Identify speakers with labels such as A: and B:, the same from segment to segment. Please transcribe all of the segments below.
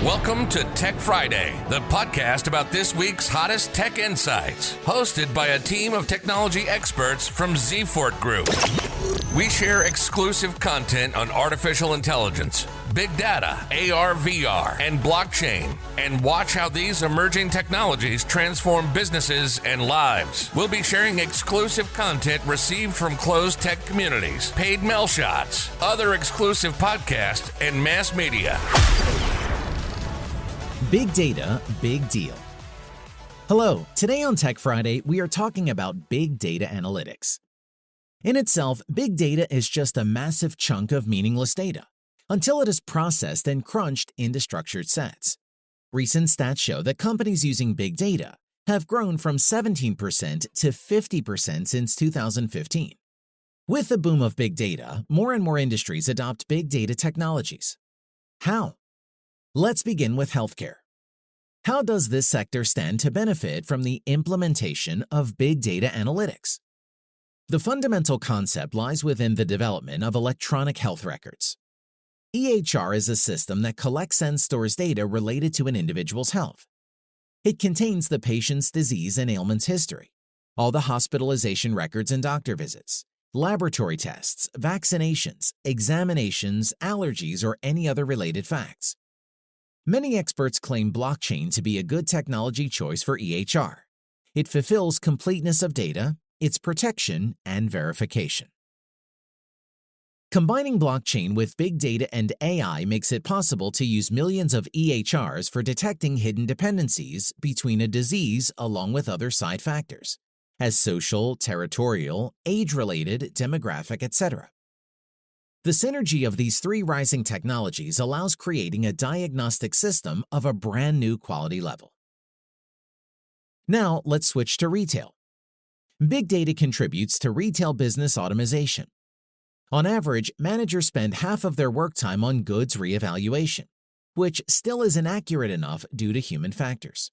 A: Welcome to Tech Friday, the podcast about this week's hottest tech insights, hosted by a team of technology experts from Zfort Group. We share exclusive content on artificial intelligence, big data, AR, VR, and blockchain, and watch how these emerging technologies transform businesses and lives. We'll be sharing exclusive content received from closed tech communities, paid mail shots, other exclusive podcasts, and mass media.
B: Big data, big deal. Hello, today on Tech Friday, we are talking about big data analytics. In itself, big data is just a massive chunk of meaningless data until it is processed and crunched into structured sets. Recent stats show that companies using big data have grown from 17% to 50% since 2015. With the boom of big data, more and more industries adopt big data technologies. How? Let's begin with healthcare. How does this sector stand to benefit from the implementation of big data analytics? The fundamental concept lies within the development of electronic health records. EHR is a system that collects and stores data related to an individual's health. It contains the patient's disease and ailments history, all the hospitalization records and doctor visits, laboratory tests, vaccinations, examinations, allergies, or any other related facts. Many experts claim blockchain to be a good technology choice for EHR. It fulfills completeness of data, its protection, and verification. Combining blockchain with big data and AI makes it possible to use millions of EHRs for detecting hidden dependencies between a disease along with other side factors, as social, territorial, age-related, demographic, etc. The synergy of these three rising technologies allows creating a diagnostic system of a brand new quality level. Now, let's switch to retail. Big data contributes to retail business automation. On average, managers spend half of their work time on goods reevaluation, which still isn't accurate enough due to human factors.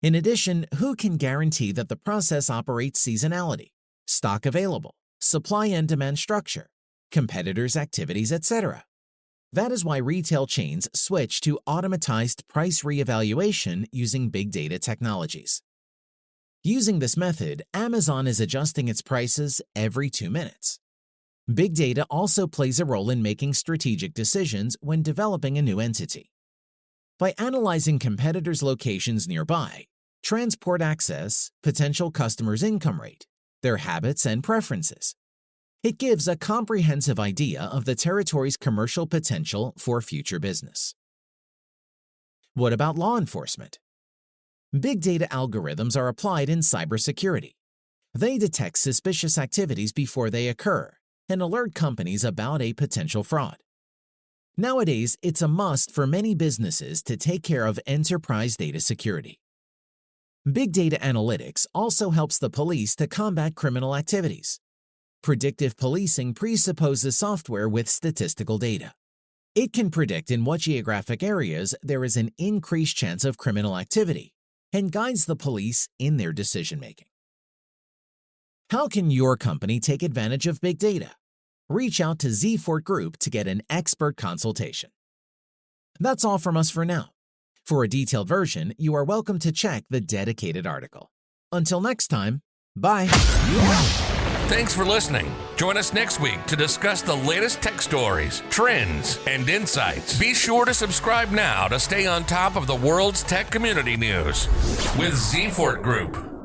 B: In addition, who can guarantee that the process operates seasonality, stock available, supply and demand structure, competitors' activities, etc.? That is why retail chains switch to automatized price reevaluation using big data technologies. Using this method, Amazon is adjusting its prices every 2 minutes. Big data also plays a role in making strategic decisions when developing a new entity. By analyzing competitors' locations nearby, transport access, potential customers' income rate, their habits and preferences, it gives a comprehensive idea of the territory's commercial potential for future business. What about law enforcement? Big data algorithms are applied in cybersecurity. They detect suspicious activities before they occur and alert companies about a potential fraud. Nowadays, it's a must for many businesses to take care of enterprise data security. Big data analytics also helps the police to combat criminal activities. Predictive policing presupposes software with statistical data. It can predict in what geographic areas there is an increased chance of criminal activity and guides the police in their decision-making. How can your company take advantage of big data? Reach out to Zfort Group to get an expert consultation. That's all from us for now. For a detailed version, you are welcome to check the dedicated article. Until next time, bye.
A: Thanks for listening. Join us next week to discuss the latest tech stories, trends, and insights. Be sure to subscribe now to stay on top of the world's tech community news with Zfort Group.